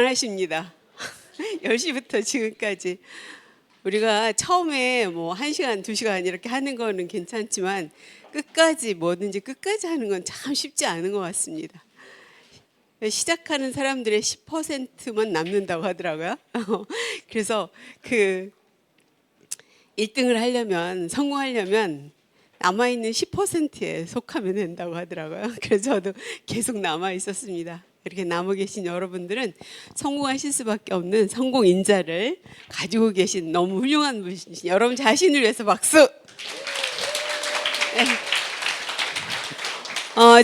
대단하십니다. 10시부터 지금까지 우리가 처음에 뭐 1시간, 2시간 이렇게 하는 거는 괜찮지만 끝까지 뭐든지 끝까지 하는 건 참 쉽지 않은 것 같습니다. 시작하는 사람들의 10%만 남는다고 하더라고요. 그래서 그 1등을 하려면, 성공하려면 남아있는 10%에 속하면 된다고 하더라고요. 그래서 저도 계속 남아 있었습니다. 이렇게 남아 계신 여러분들은 성공하실 수밖에 없는 성공 인자를 가지고 계신 너무 훌륭한 분이신 여러분 자신을 위해서 박수. 네.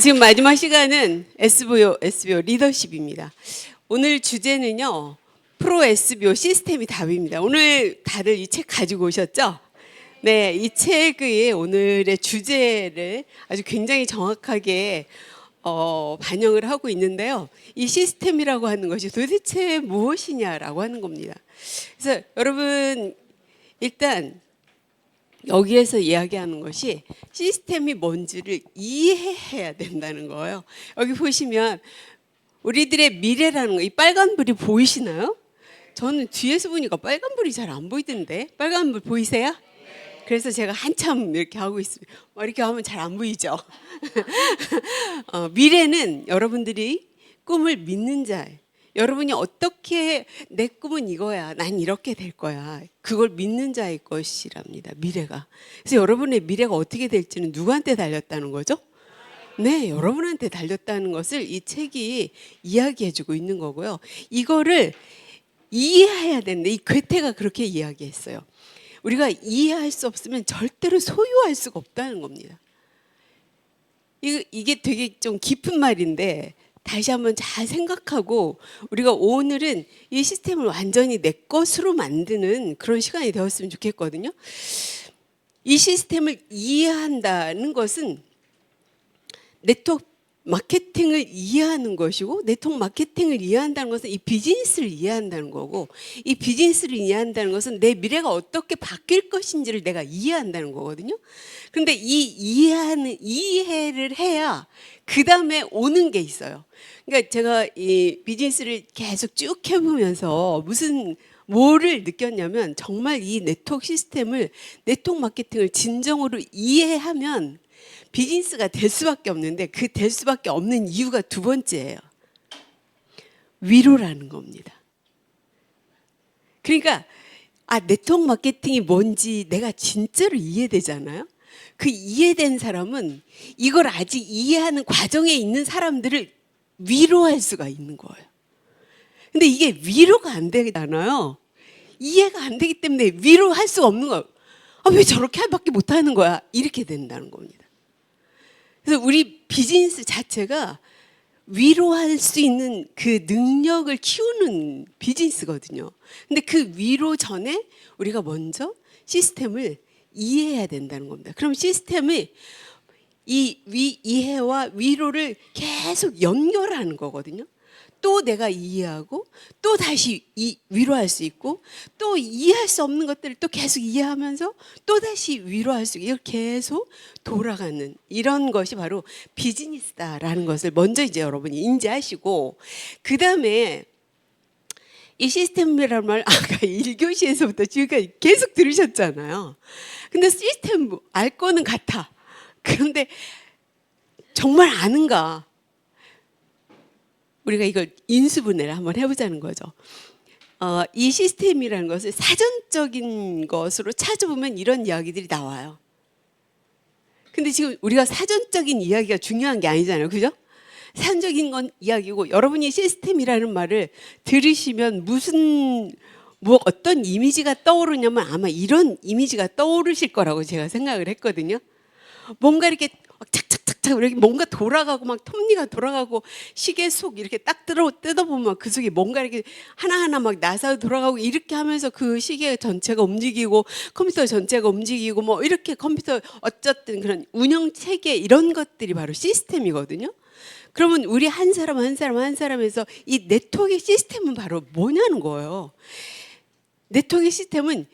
지금 마지막 시간은 SBO 리더십입니다. 오늘 주제는요, 프로 SBO 시스템이 답입니다. 오늘 다들 이 책 가지고 오셨죠? 네, 이 책의 오늘의 주제를 아주 굉장히 정확하게 반영을 하고 있는데요. 이 시스템이라고 하는 것이 도대체 무엇이냐라고 하는 겁니다. 그래서 여러분 일단 여기에서 이야기하는 것이 시스템이 뭔지를 이해해야 된다는 거예요. 여기 보시면 우리들의 미래라는 거, 이 빨간불이 보이시나요? 저는 뒤에서 보니까 빨간불이 잘 안 보이던데. 빨간불 보이세요? 그래서 제가 한참 이렇게 하고 있습니다. 이렇게 하면 잘 안 보이죠? 미래는 여러분들이 꿈을 믿는 자, 여러분이 어떻게 내 꿈은 이거야, 난 이렇게 될 거야, 그걸 믿는 자의 것이랍니다. 미래가. 그래서 여러분의 미래가 어떻게 될지는 누구한테 달렸다는 거죠? 네, 여러분한테 달렸다는 것을 이 책이 이야기해주고 있는 거고요. 이거를 이해해야 되는데 이 괴테가 그렇게 이야기했어요. 우리가 이해할 수 없으면 절대로 소유할 수가 없다는 겁니다. 이게 되게 좀 깊은 말인데 다시 한번 잘 생각하고 우리가 오늘은 이 시스템을 완전히 내 것으로 만드는 그런 시간이 되었으면 좋겠거든요. 이 시스템을 이해한다는 것은 네트워크 마케팅을 이해하는 것이고, 네트워크 마케팅을 이해한다는 것은 이 비즈니스를 이해한다는 거고, 이 비즈니스를 이해한다는 것은 내 미래가 어떻게 바뀔 것인지를 내가 이해한다는 거거든요. 그런데 이 이해를 해야 그 다음에 오는 게 있어요. 그러니까 제가 이 비즈니스를 계속 쭉 해보면서 뭐를 느꼈냐면, 정말 이 네트워크 시스템을, 네트워크 마케팅을 진정으로 이해하면 비즈니스가 될 수밖에 없는데, 그 될 수밖에 없는 이유가 두 번째예요. 위로라는 겁니다. 그러니까 네트워크 마케팅이 뭔지 내가 진짜로 이해되잖아요. 그 이해된 사람은 이걸 아직 이해하는 과정에 있는 사람들을 위로할 수가 있는 거예요. 근데 이게 위로가 안 되잖아요. 이해가 안 되기 때문에 위로할 수가 없는 거예요. 왜 저렇게 밖에 못하는 거야? 이렇게 된다는 겁니다. 그래서 우리 비즈니스 자체가 위로할 수 있는 그 능력을 키우는 비즈니스거든요. 근데 그 위로 전에 우리가 먼저 시스템을 이해해야 된다는 겁니다. 그럼 시스템이 이해와 위로를 계속 연결하는 거거든요. 또 내가 이해하고 또 다시 위로할 수 있고, 또 이해할 수 없는 것들을 또 계속 이해하면서 또 다시 위로할 수 있고, 이걸 계속 돌아가는 이런 것이 바로 비즈니스다라는 것을 먼저 이제 여러분이 인지하시고, 그 다음에 이 시스템이라는 말 아까 1교시에서부터 지금까지 계속 들으셨잖아요. 근데 시스템 알 거는 같아. 그런데 정말 아는가? 우리가 이걸 인수분해를 한번 해보자는 거죠. 이 시스템이라는 것을 사전적인 것으로 찾아보면 이런 이야기들이 나와요. 근데 지금 우리가 사전적인 이야기가 중요한 게 아니잖아요. 그죠? 사전적인 건 이야기고, 여러분이 시스템이라는 말을 들으시면 어떤 이미지가 떠오르냐면 아마 이런 이미지가 떠오르실 거라고 제가 생각을 했거든요. 뭔가 이렇게 착착착착 이렇게 뭔가 돌아가고, 막 톱니가 돌아가고, 시계 속 이렇게 딱 뜯어보면 그 속에 뭔가 이렇게 하나하나 막 나사 돌아가고, 이렇게 하면서 그 시계 전체가 움직이고 컴퓨터 전체가 움직이고, 뭐 이렇게 컴퓨터 어쨌든 그런 운영 체계, 이런 것들이 바로 시스템이거든요. 그러면 우리 한 사람 한 사람에서 이 네트워크 시스템은 바로 뭐냐는 거예요. 네트워크 시스템은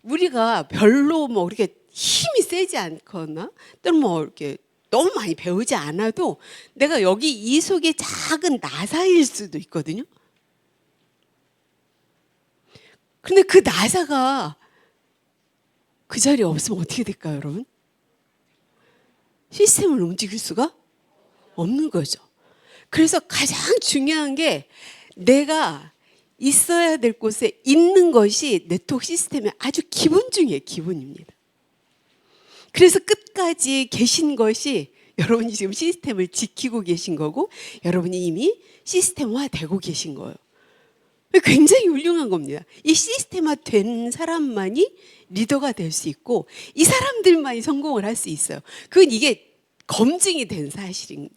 우리가 별로 뭐 이렇게 힘이 세지 않거나 또는 뭐 이렇게 너무 많이 배우지 않아도 내가 여기 이 속에 작은 나사일 수도 있거든요. 근데 그 나사가 그 자리에 없으면 어떻게 될까요, 여러분? 시스템을 움직일 수가 없는 거죠. 그래서 가장 중요한 게 내가 있어야 될 곳에 있는 것이 네트워크 시스템의 아주 기본 중에 기본입니다. 그래서 끝까지 계신 것이 여러분이 지금 시스템을 지키고 계신 거고 여러분이 이미 시스템화 되고 계신 거예요. 굉장히 훌륭한 겁니다. 이 시스템화 된 사람만이 리더가 될 수 있고 이 사람들만이 성공을 할 수 있어요. 그건 이게 검증이 된 사실입니다.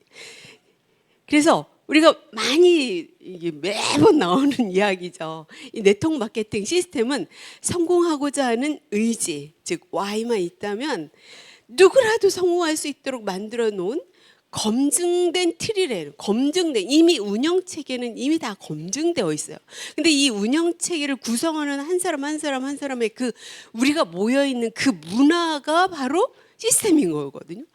그래서 우리가 많이 이게 매번 나오는 이야기죠. 이 네트워크 마케팅 시스템은 성공하고자 하는 의지, 즉 Y만 있다면 누구라도 성공할 수 있도록 만들어 놓은 검증된 틀이래요. 검증된 이미 운영 체계는 이미 다 검증되어 있어요. 근데 이 운영 체계를 구성하는 한 사람 한 사람 한 사람의 그 우리가 모여 있는 그 문화가 바로 시스템인 거거든요.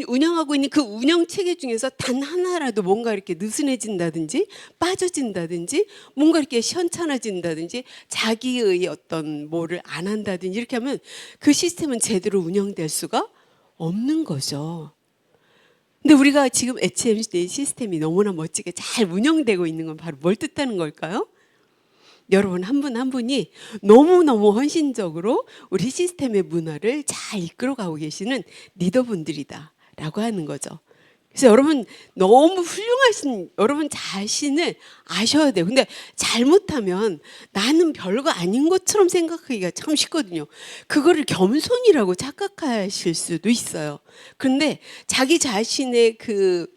운영하고 있는 그 운영 체계 중에서 단 하나라도 뭔가 이렇게 느슨해진다든지 빠져진다든지 뭔가 이렇게 시원찮아진다든지 자기의 어떤 뭐를 안 한다든지 이렇게 하면 그 시스템은 제대로 운영될 수가 없는 거죠. 근데 우리가 지금 HMC 시스템이 너무나 멋지게 잘 운영되고 있는 건 바로 뭘 뜻하는 걸까요? 여러분 한 분 한 분이 너무너무 헌신적으로 우리 시스템의 문화를 잘 이끌어가고 계시는 리더분들이다 라고 하는 거죠. 그래서 여러분 너무 훌륭하신 여러분 자신을 아셔야 돼요. 근데 잘못하면 나는 별거 아닌 것처럼 생각하기가 참 쉽거든요. 그거를 겸손이라고 착각하실 수도 있어요. 그런데 자기 자신의 그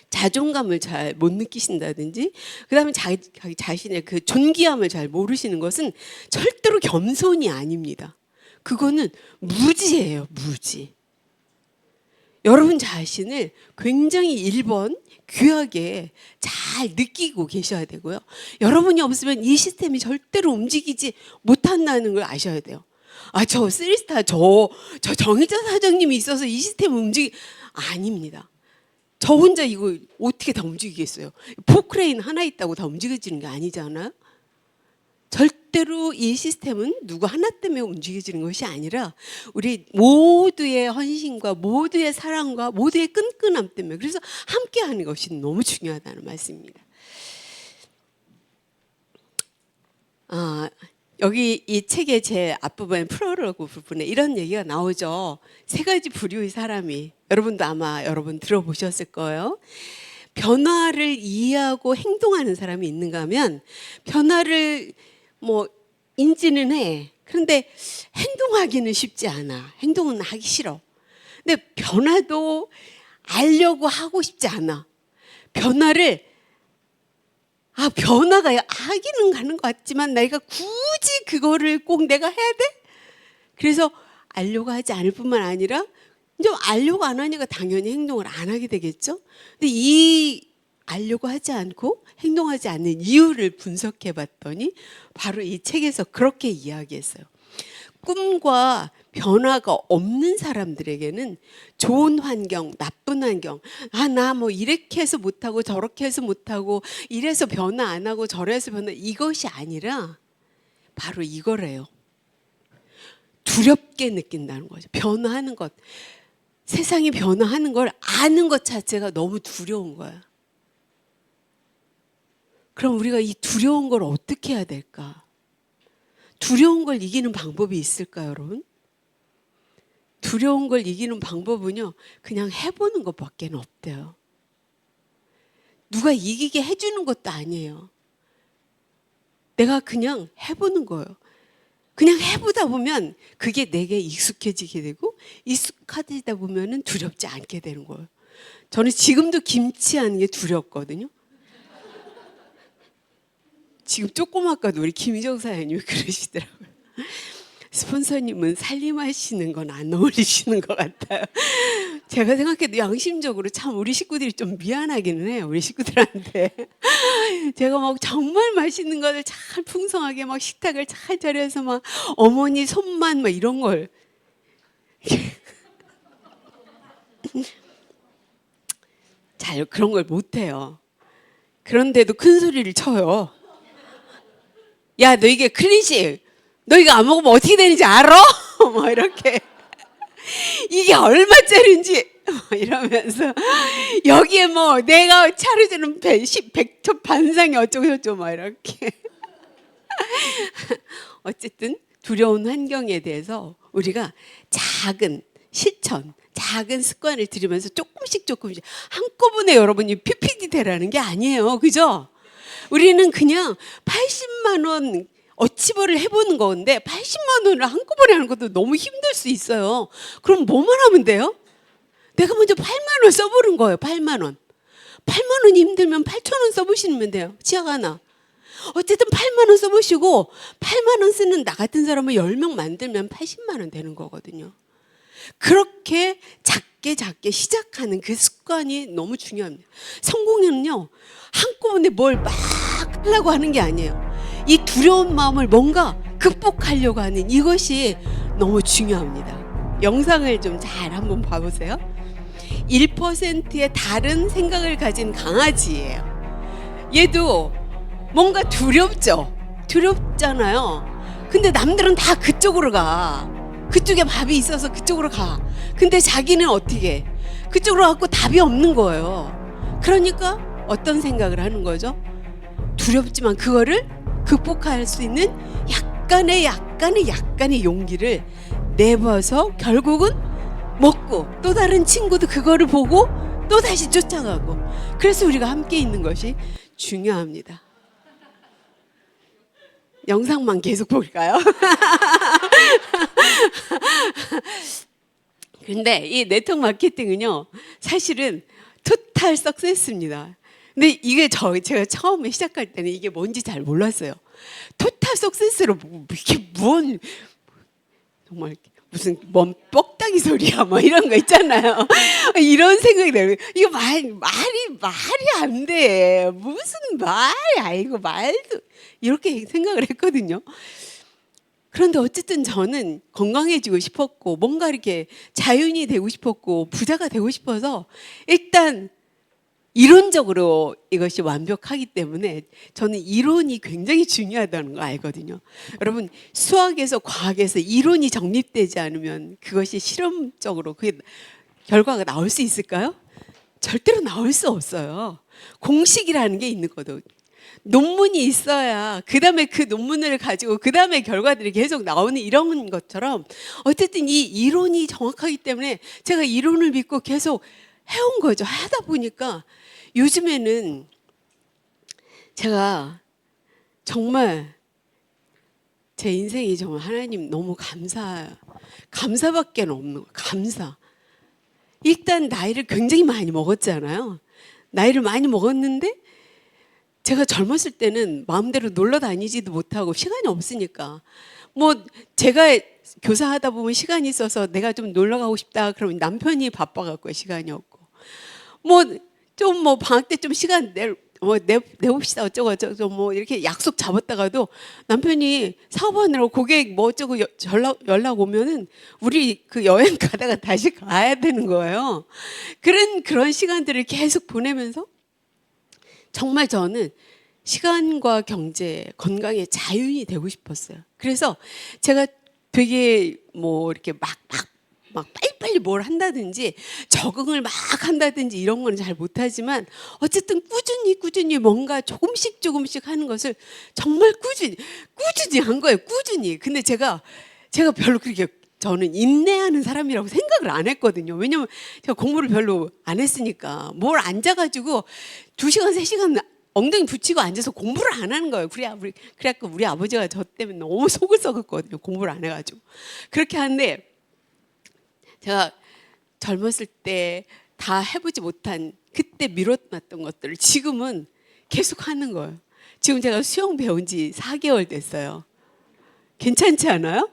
자존감을 잘 못 느끼신다든지 그다음에 자기 자신의 그 존귀함을 잘 모르시는 것은 절대로 겸손이 아닙니다. 그거는 무지예요, 무지. 여러분 자신을 굉장히 1번 귀하게 잘 느끼고 계셔야 되고요. 여러분이 없으면 이 시스템이 절대로 움직이지 못한다는 걸 아셔야 돼요. 저 3스타 저 정희자 사장님이 있어서 이 시스템 아닙니다. 저 혼자 이거 어떻게 다 움직이겠어요? 포크레인 하나 있다고 다 움직여지는 게 아니잖아요. 절대로 이 시스템은 누구 하나 때문에 움직여지는 것이 아니라 우리 모두의 헌신과 모두의 사랑과 모두의 끈끈함 때문에 그래서 함께하는 것이 너무 중요하다는 말씀입니다. 여기 이 책의 제 앞부분에 프롤로그 부분에 이런 얘기가 나오죠. 3가지 부류의 사람이 여러분도 아마 여러분 들어보셨을 거예요. 변화를 이해하고 행동하는 사람이 있는가 하면 변화를 인지는 해. 그런데 행동하기는 쉽지 않아. 행동은 하기 싫어. 근데 변화도 알려고 하고 싶지 않아. 변화가 하기는 가는 것 같지만 내가 굳이 그거를 꼭 내가 해야 돼? 그래서 알려고 하지 않을 뿐만 아니라 이제 알려고 안 하니까 당연히 행동을 안 하게 되겠죠. 근데 이 알려고 하지 않고 행동하지 않는 이유를 분석해 봤더니 바로 이 책에서 그렇게 이야기했어요. 꿈과 변화가 없는 사람들에게는 좋은 환경, 나쁜 환경, 나 이렇게 해서 못하고 저렇게 해서 못하고 이래서 변화 안 하고 저래서 변화 이것이 아니라 바로 이거래요. 두렵게 느낀다는 거죠. 변화하는 것. 세상이 변화하는 걸 아는 것 자체가 너무 두려운 거야. 그럼 우리가 이 두려운 걸 어떻게 해야 될까? 두려운 걸 이기는 방법이 있을까요, 여러분? 두려운 걸 이기는 방법은요, 그냥 해보는 것밖에 없대요. 누가 이기게 해주는 것도 아니에요. 내가 그냥 해보는 거예요. 그냥 해보다 보면 그게 내게 익숙해지게 되고 익숙해지다 보면 두렵지 않게 되는 거예요. 저는 지금도 김치 하는 게 두렵거든요. 지금 조금 아까도 우리 김희정 사장님이 그러시더라고요. 스폰서님은 살림하시는 건 안 어울리시는 것 같아요. 제가 생각해도 양심적으로 참 우리 식구들이 좀 미안하기는 해요. 우리 식구들한테. 제가 정말 맛있는 거를 잘 풍성하게 식탁을 잘 차려서 어머니 손만 이런 걸 잘 그런 걸 못해요. 그런데도 큰 소리를 쳐요. 야, 너 이게 클린식, 너 이거 안 먹으면 어떻게 되는지 알아? 뭐 이렇게. 이게 얼마짜리인지 뭐 이러면서 여기에 뭐 내가 차려주는 백초 반상이 어쩌고저쩌고 막 이렇게. 어쨌든 두려운 환경에 대해서 우리가 작은 실천, 작은 습관을 들이면서 조금씩 한꺼번에 여러분이 PPT 되라는 게 아니에요. 그죠? 우리는 그냥 80만 원 어치버를 해보는 건데 80만 원을 한꺼번에 하는 것도 너무 힘들 수 있어요. 그럼 뭐만 하면 돼요? 내가 먼저 8만 원 써보는 거예요. 8만 원. 8만 원이 힘들면 8천 원 써보시면 돼요. 시작 하나. 어쨌든 8만 원 써보시고 8만 원 쓰는 나 같은 사람을 10명 만들면 80만 원 되는 거거든요. 그렇게 작게 시작하는 그 습관이 너무 중요합니다. 성공은요, 한꺼번에 뭘 막 하려고 하는 게 아니에요. 이 두려운 마음을 뭔가 극복하려고 하는 이것이 너무 중요합니다. 영상을 좀 잘 한번 봐보세요. 1%의 다른 생각을 가진 강아지예요. 얘도 뭔가 두렵죠? 두렵잖아요. 근데 남들은 다 그쪽으로 가. 그쪽에 밥이 있어서 그쪽으로 가. 근데 자기는 어떻게? 그쪽으로 가고 답이 없는 거예요. 그러니까 어떤 생각을 하는 거죠? 두렵지만 그거를 극복할 수 있는 약간의 용기를 내봐서 결국은 먹고 또 다른 친구도 그거를 보고 또 다시 쫓아가고. 그래서 우리가 함께 있는 것이 중요합니다. 영상만 계속 볼까요? 근데 이 네트워크 마케팅은요, 사실은 토탈 석세스입니다. 근데 이게 제가 처음에 시작할 때는 이게 뭔지 잘 몰랐어요. 토탈 석세스로 이게 정말 무슨 뭔 뻑딱이 소리야 뭐 이런 거 있잖아요. 이런 생각이 들어요. 이거 말이 안 돼. 무슨 말이야 이거 말도. 이렇게 생각을 했거든요. 그런데 어쨌든 저는 건강해지고 싶었고 뭔가 이렇게 자연이 되고 싶었고 부자가 되고 싶어서 일단 이론적으로 이것이 완벽하기 때문에 저는 이론이 굉장히 중요하다는 거 알거든요. 여러분, 수학에서 과학에서 이론이 정립되지 않으면 그것이 실험적으로 그게 결과가 나올 수 있을까요? 절대로 나올 수 없어요. 공식이라는 게 있는 거죠. 논문이 있어야 그 다음에 그 논문을 가지고 그 다음에 결과들이 계속 나오는 이런 것처럼 어쨌든 이 이론이 정확하기 때문에 제가 이론을 믿고 계속 해온 거죠. 하다 보니까 요즘에는 제가 정말 제 인생이 정말 하나님 너무 감사밖에 없는 거예요. 감사. 일단 나이를 굉장히 많이 먹었잖아요. 나이를 많이 먹었는데 제가 젊었을 때는 마음대로 놀러 다니지도 못하고 시간이 없으니까 뭐 제가 교사하다 보면 시간이 있어서 내가 좀 놀러 가고 싶다 그러면 남편이 바빠갖고 시간이 없고 뭐 좀 뭐 방학 때 좀 시간 내봅시다 어쩌고 뭐 이렇게 약속 잡았다가도 남편이 사업하느라고 고객 뭐 어쩌고 연락 오면은 우리 그 여행 가다가 다시 가야 되는 거예요. 그런 시간들을 계속 보내면서 정말 저는 시간과 경제, 건강의 자유인이 되고 싶었어요. 그래서 제가 되게 뭐 이렇게 막 빨리빨리 뭘 한다든지 적응을 막 한다든지 이런 건 잘 못하지만 어쨌든 꾸준히 뭔가 조금씩 하는 것을 정말 꾸준히 한 거예요. 꾸준히. 근데 제가 별로 그렇게 저는 인내하는 사람이라고 생각을 안 했거든요. 왜냐면 제가 공부를 별로 안 했으니까 뭘 앉아가지고 2시간, 3시간 엉덩이 붙이고 앉아서 공부를 안 하는 거예요. 그래갖고 우리 아버지가 저 때문에 너무 속을 썩었거든요. 공부를 안 해가지고. 그렇게 하는데 제가 젊었을 때 다 해보지 못한 그때 미뤘던 것들을 지금은 계속 하는 거예요. 지금 제가 수영 배운 지 4개월 됐어요. 괜찮지 않아요?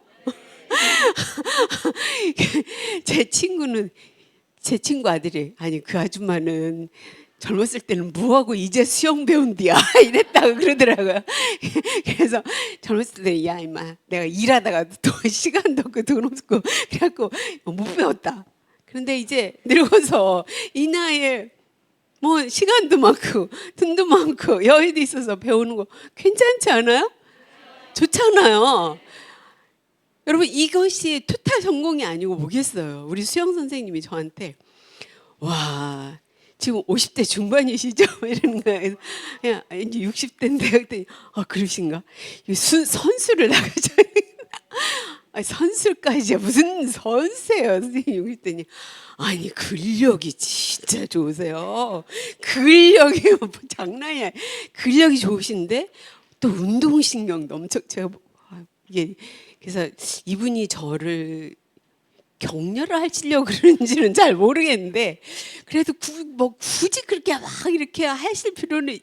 제 친구 아들이 아니 그 아줌마는 젊었을 때는 뭐하고 이제 수영 배운디야 이랬다고 그러더라고요. 그래서 젊었을 때 야 임마 내가 일하다가 또 시간도 없고 돈 없고 그래갖고 못 배웠다. 그런데 이제 늙어서 이 나이에 뭐 시간도 많고 돈도 많고 여유도 있어서 배우는 거 괜찮지 않아요? 좋잖아요. 여러분 이것이 토탈 성공이 아니고 뭐겠어요. 우리 수영 선생님이 저한테 와 지금 50대 중반이시죠? 이러는 거예요. 그냥 이제 60대인데 그랬더니 그러신가? 선수를 나가셔야 선수까지 무슨 선수예요 선생님 그랬더니 아니 근력이 진짜 좋으세요. 근력이 뭐 장난이 아니야. 근력이 좋으신데 또 운동신경도 엄청 제가 이게 그래서 이분이 저를 격려를 하시려고 그러는지는 잘 모르겠는데 그래도 굳이 그렇게 막 이렇게 하실 필요는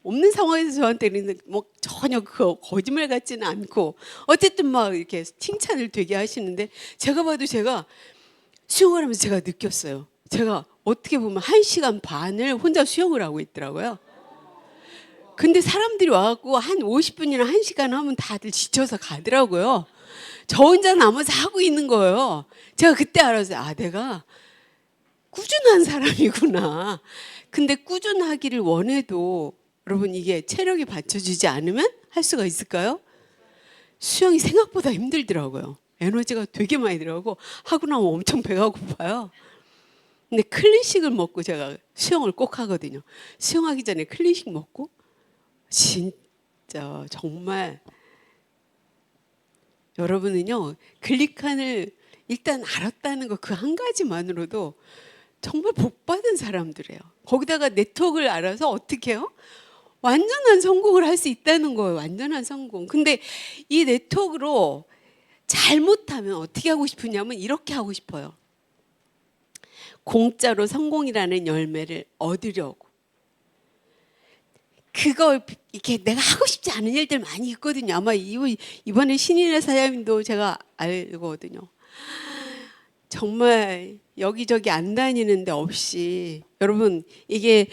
없는 상황에서 저한테는 뭐 전혀 그 거짓말 같지는 않고 어쨌든 막 이렇게 칭찬을 되게 하시는데 제가 봐도 제가 수영을 하면서 제가 느꼈어요. 제가 어떻게 보면 1시간 반을 혼자 수영을 하고 있더라고요. 근데 사람들이 와갖고 한 50분이나 1시간 하면 다들 지쳐서 가더라고요. 저 혼자 남아서 하고 있는 거예요. 제가 그때 알았어요. 내가 꾸준한 사람이구나. 근데 꾸준하기를 원해도 여러분 이게 체력이 받쳐주지 않으면 할 수가 있을까요? 수영이 생각보다 힘들더라고요. 에너지가 되게 많이 들어가고 하고 나면 엄청 배가 고파요. 근데 클린식을 먹고 제가 수영을 꼭 하거든요. 수영하기 전에 클린식 먹고 진짜 정말 여러분은요 글리칸을 일단 알았다는 거 그 한 가지만으로도 정말 복받은 사람들이에요. 거기다가 네트워크를 알아서 어떻게 해요? 완전한 성공을 할 수 있다는 거예요. 완전한 성공. 근데 이 네트워크로 잘못하면 어떻게 하고 싶으냐면 이렇게 하고 싶어요. 공짜로 성공이라는 열매를 얻으려고. 그거 이렇게 내가 하고 싶지 않은 일들 많이 있거든요. 아마 이번에 신인의 사장님도 제가 알거든요. 정말 여기저기 안 다니는데 없이 여러분 이게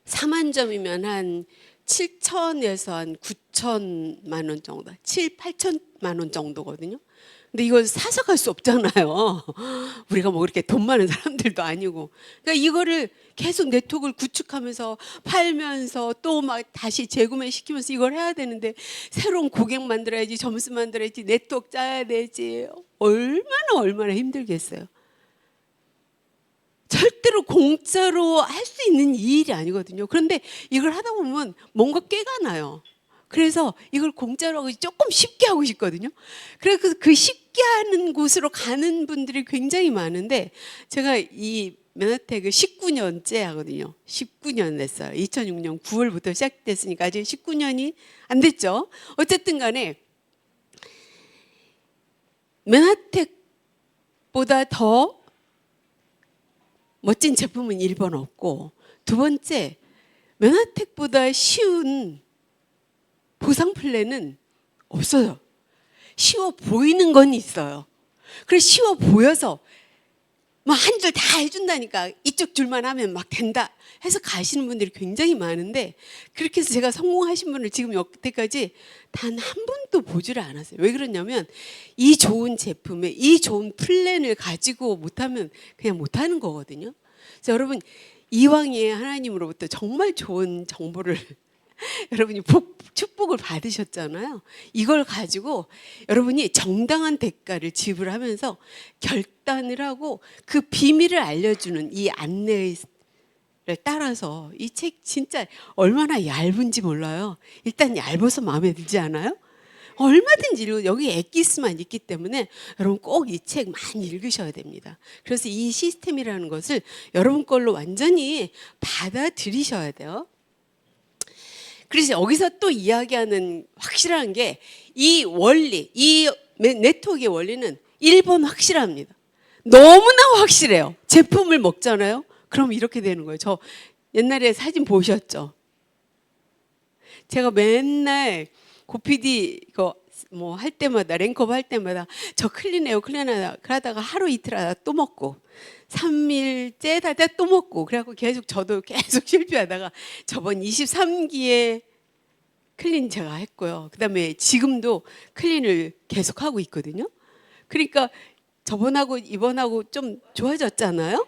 4만 점이면 한 7천에서 한 9천만 원 정도, 7, 8천만 원 정도거든요. 근데 이걸 사서 갈 수 없잖아요. 우리가 뭐 그렇게 돈 많은 사람들도 아니고. 그러니까 이거를 계속 네트워크를 구축하면서 팔면서 또 막 다시 재구매 시키면서 이걸 해야 되는데 새로운 고객 만들어야지, 점수 만들어야지, 네트워크 짜야 되지. 얼마나 힘들겠어요. 절대로 공짜로 할 수 있는 일이 아니거든요. 그런데 이걸 하다 보면 뭔가 꾀가 나요. 그래서 이걸 공짜로 하고 조금 쉽게 하고 싶거든요. 그래서 그 쉽게 하는 곳으로 가는 분들이 굉장히 많은데 제가 이 맨하텍을 19년째 하거든요. 19년 됐어요. 2006년 9월부터 시작됐으니까 아직 19년이 안 됐죠. 어쨌든 간에 맨하텍보다 더 멋진 제품은 1번 없고 두 번째 맨하텍보다 쉬운 보상 플랜은 없어요. 쉬워 보이는 건 있어요. 그래서 쉬워 보여서 막 한 줄 다 해준다니까 이쪽 줄만 하면 막 된다 해서 가시는 분들이 굉장히 많은데 그렇게 해서 제가 성공하신 분을 지금 여태까지 단 한 번도 보지를 않았어요. 왜 그러냐면 이 좋은 제품에 이 좋은 플랜을 가지고 못하면 그냥 못하는 거거든요. 그래서 여러분 이왕에 하나님으로부터 정말 좋은 정보를 여러분이 축복을 받으셨잖아요. 이걸 가지고 여러분이 정당한 대가를 지불하면서 결단을 하고 그 비밀을 알려주는 이 안내를 따라서 이 책 진짜 얼마나 얇은지 몰라요. 일단 얇아서 마음에 들지 않아요? 얼마든지 읽고 여기 엑기스만 있기 때문에 여러분 꼭 이 책 많이 읽으셔야 됩니다. 그래서 이 시스템이라는 것을 여러분 걸로 완전히 받아들이셔야 돼요. 그래서 여기서 또 이야기하는 확실한 게 이 원리, 이 네트워크의 원리는 1번 확실합니다. 너무나 확실해요. 제품을 먹잖아요. 그럼 이렇게 되는 거예요. 저 옛날에 사진 보셨죠? 제가 맨날 고PD 이거 뭐 할 때마다 랭크업 할 때마다 저 클린해요 클린하다 그러다가 하루 이틀 하다 또 먹고 3일째 하다 또 먹고 그래갖고 저도 계속 실패하다가 저번 23기에 클린 제가 했고요. 그 다음에 지금도 클린을 계속 하고 있거든요. 그러니까 저번하고 이번하고 좀 좋아졌잖아요.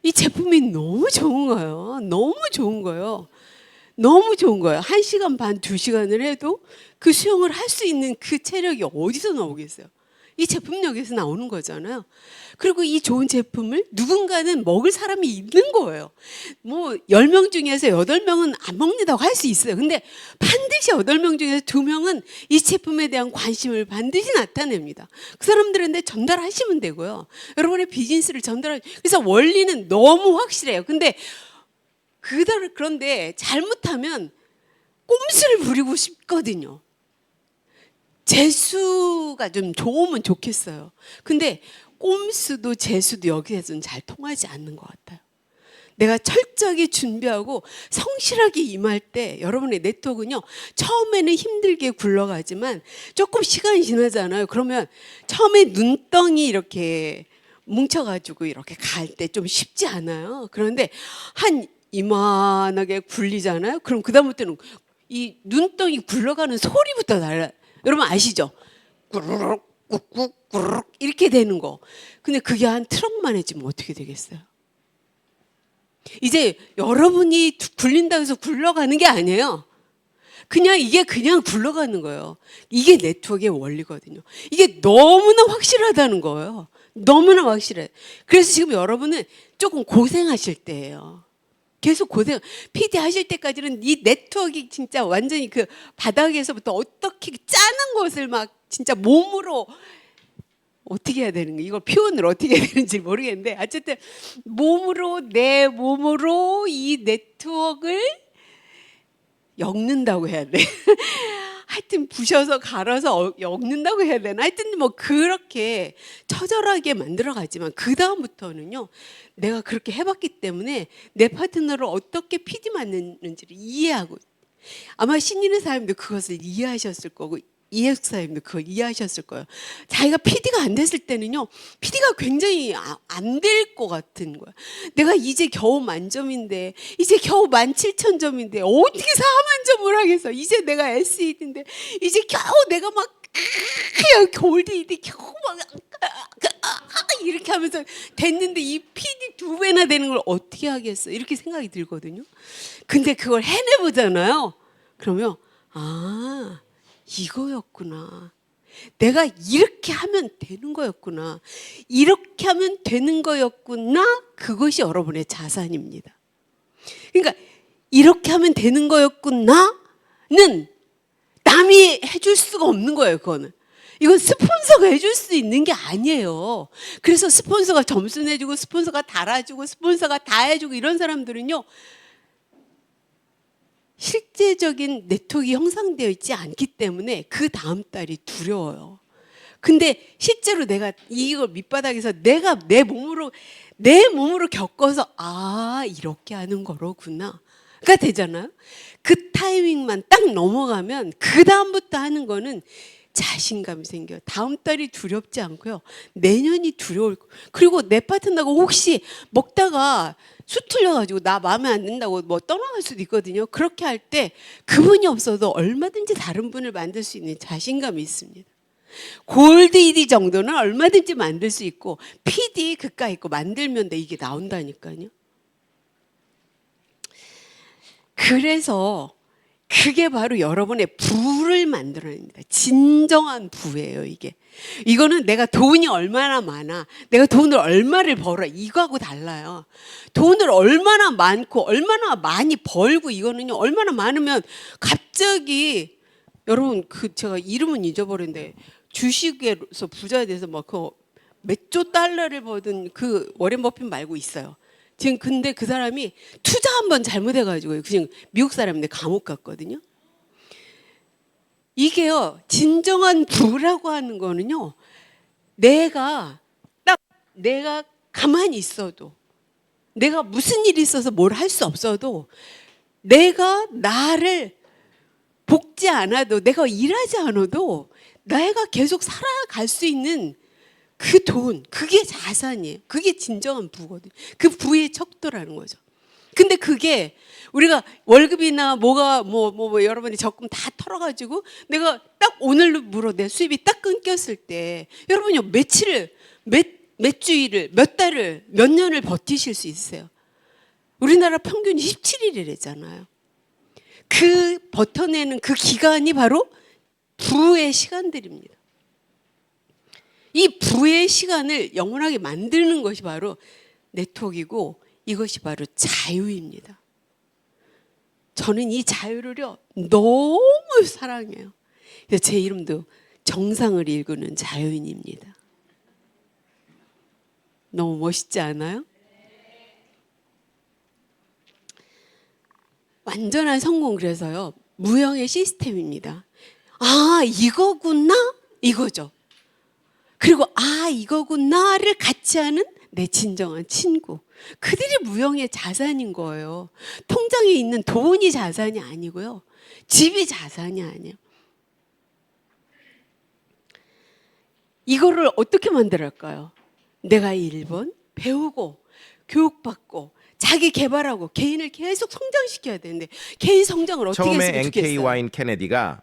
이 제품이 너무 좋은 거예요. 너무 좋은 거예요. 너무 좋은 거예요. 1시간 반, 2시간을 해도 그 수영을 할 수 있는 그 체력이 어디서 나오겠어요? 이 제품력에서 나오는 거잖아요. 그리고 이 좋은 제품을 누군가는 먹을 사람이 있는 거예요. 뭐 10명 중에서 8명은 안 먹는다고 할 수 있어요. 근데 반드시 8명 중에서 2명은 이 제품에 대한 관심을 반드시 나타냅니다. 그 사람들한테 전달하시면 되고요. 여러분의 비즈니스를 그래서 원리는 너무 확실해요. 근데 그런데 잘못하면 꼼수를 부리고 싶거든요. 재수가 좀 좋으면 좋겠어요. 근데 꼼수도 재수도 여기에서는 잘 통하지 않는 것 같아요. 내가 철저하게 준비하고 성실하게 임할 때 여러분의 네트워크는요, 처음에는 힘들게 굴러가지만 조금 시간이 지나잖아요. 그러면 처음에 눈덩이 이렇게 뭉쳐가지고 이렇게 갈 때 좀 쉽지 않아요. 그런데 한 이만하게 굴리잖아요. 그럼 그다음부터는 이 눈덩이 굴러가는 소리부터 달라요. 여러분 아시죠? 꾸르륵 꾹꾹 꾸르륵 이렇게 되는 거. 근데 그게 한 트럭만 해지면 어떻게 되겠어요? 이제 여러분이 굴린다고 해서 굴러가는 게 아니에요. 이게 그냥 굴러가는 거예요. 이게 네트워크의 원리거든요. 이게 너무나 확실하다는 거예요. 너무나 확실해. 그래서 지금 여러분은 조금 고생하실 때예요. 계속 PD 하실 때까지는 이 네트워크 진짜 완전히 그 바닥에서부터 어떻게 짜는 것을 막 진짜 몸으로 어떻게 해야 되는 거, 이걸 표현을 어떻게 해야 되는지 모르겠는데, 어쨌든 내 몸으로 이 네트워크를 엮는다고 해야 돼. 하여튼 부셔서 갈아서 엮는다고 해야 되나? 하여튼 뭐 그렇게 처절하게 만들어가지만 그 다음부터는요, 내가 그렇게 해봤기 때문에 내 파트너를 어떻게 PD 만드는지를 이해하고, 아마 신인의 사람도 그것을 이해하셨을 거고 이해숙사님도 그걸 이해하셨을 거예요. 자기가 PD가 안 됐을 때는요, PD가 굉장히 안 될 것 같은 거야. 내가 이제 겨우 만점인데, 이제 겨우 17,000점인데 어떻게 40,000점을 하겠어? 이제 내가 SED인데, 이제 겨우 내가 막 골드인데 겨우 막 이렇게 하면서 됐는데 이 PD 2배나 되는 걸 어떻게 하겠어? 이렇게 생각이 들거든요. 근데 그걸 해내보잖아요. 그러면 이거였구나. 내가 이렇게 하면 되는 거였구나. 이렇게 하면 되는 거였구나. 그것이 여러분의 자산입니다. 그러니까 이렇게 하면 되는 거였구나는 남이 해줄 수가 없는 거예요. 그거는. 이건 스폰서가 해줄 수 있는 게 아니에요. 그래서 스폰서가 점수 내주고 스폰서가 달아주고 스폰서가 다 해주고 이런 사람들은요, 실제적인 네트워크가 형성되어 있지 않기 때문에 그 다음 달이 두려워요. 근데 실제로 내가 이걸 밑바닥에서 내가 내 몸으로 겪어서 이렇게 하는 거로구나 가 되잖아요. 그 타이밍만 딱 넘어가면 그 다음부터 하는 거는 자신감이 생겨요. 다음 달이 두렵지 않고요, 내년이 두려울. 그리고 내 파트너가 혹시 먹다가 수 틀려가지고 나 마음에 안 든다고 뭐 떠나갈 수도 있거든요. 그렇게 할 때 그분이 없어도 얼마든지 다른 분을 만들 수 있는 자신감이 있습니다. 골드 1위 정도는 얼마든지 만들 수 있고, PD 그까 있고 만들면 이게 나온다니까요. 그래서 그게 바로 여러분의 부를 만들어냅니다. 진정한 부예요, 이게. 이거는 내가 돈이 얼마나 많아, 내가 돈을 얼마를 벌어, 이거하고 달라요. 돈을 얼마나 많고 얼마나 많이 벌고, 이거는요, 얼마나 많으면 갑자기 여러분, 제가 이름은 잊어버렸는데 주식에서 부자 돼서 막 몇 조 달러를 벌던 그 워렌 버핏 말고 있어요. 지금 근데 그 사람이 투자 한번 잘못해가지고 그냥 미국 사람인데 감옥 갔거든요. 이게요, 진정한 부라고 하는 거는요, 내가 가만히 있어도, 내가 무슨 일이 있어서 뭘 할 수 없어도, 내가 나를 볶지 않아도, 내가 일하지 않아도 내가 계속 살아갈 수 있는 그 돈, 그게 자산이에요. 그게 진정한 부거든요. 그 부의 척도라는 거죠. 근데 그게 우리가 월급이나 여러분이 적금 다 털어가지고 내가 딱 오늘로 내 수입이 딱 끊겼을 때, 여러분요, 몇 주일을, 몇 달을, 몇 년을 버티실 수 있어요? 우리나라 평균이 17일이래잖아요. 그 버텨내는 그 기간이 바로 부의 시간들입니다. 이 부의 시간을 영원하게 만드는 것이 바로 네트워크이고 이것이 바로 자유입니다. 저는 이 자유를요 너무 사랑해요. 그래서 제 이름도 정상을 일구는 자유인입니다. 너무 멋있지 않아요? 완전한 성공, 그래서요 무형의 시스템입니다. 아 이거구나 이거죠. 그리고 아 이거구나를 같이 하는 내 진정한 친구, 그들이 무형의 자산인 거예요. 통장에 있는 돈이 자산이 아니고요, 집이 자산이 아니에요. 이거를 어떻게 만들었을까요? 내가 1번 배우고 교육받고 자기 개발하고 개인을 계속 성장시켜야 되는데 개인 성장을 어떻게 처음에 했으면 좋겠어요? NK 와인 케네디가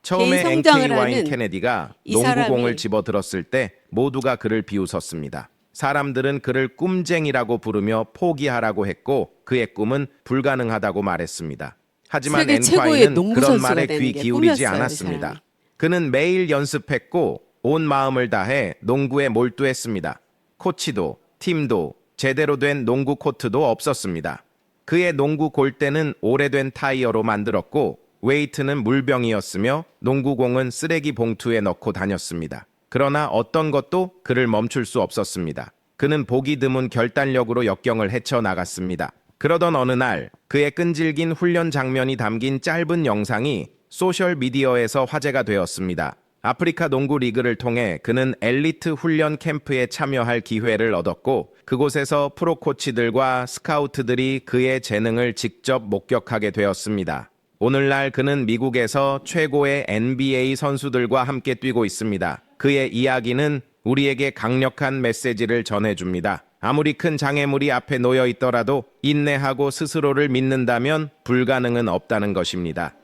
처음에 개인 NK 성장을 와인 하는 케네디가 이 농구공을 사람이 집어들었을 때 모두가 그를 비웃었습니다. 사람들은 그를 꿈쟁이라고 부르며 포기하라고 했고 그의 꿈은 불가능하다고 말했습니다. 하지만 세계 최고의 엔콰이는 농구 그런 선수가 말에 되는 귀 게 기울이지 꿈이었어요, 이 않았습니다. 사람이. 그는 매일 연습했고 온 마음을 다해 농구에 몰두했습니다. 코치도 팀도 제대로 된 농구 코트도 없었습니다. 그의 농구 골대는 오래된 타이어로 만들었고 웨이트는 물병이었으며 농구공은 쓰레기 봉투에 넣고 다녔습니다. 그러나 어떤 것도 그를 멈출 수 없었습니다. 그는 보기 드문 결단력으로 역경을 헤쳐나갔습니다. 그러던 어느 날 그의 끈질긴 훈련 장면이 담긴 짧은 영상이 소셜미디어에서 화제가 되었습니다. 아프리카 농구 리그를 통해 그는 엘리트 훈련 캠프에 참여할 기회를 얻었고 그곳에서 프로 코치들과 스카우트들이 그의 재능을 직접 목격하게 되었습니다. 오늘날 그는 미국에서 최고의 NBA 선수들과 함께 뛰고 있습니다. 그의 이야기는 우리에게 강력한 메시지를 전해줍니다. 아무리 큰 장애물이 앞에 놓여 있더라도 인내하고 스스로를 믿는다면 불가능은 없다는 것입니다.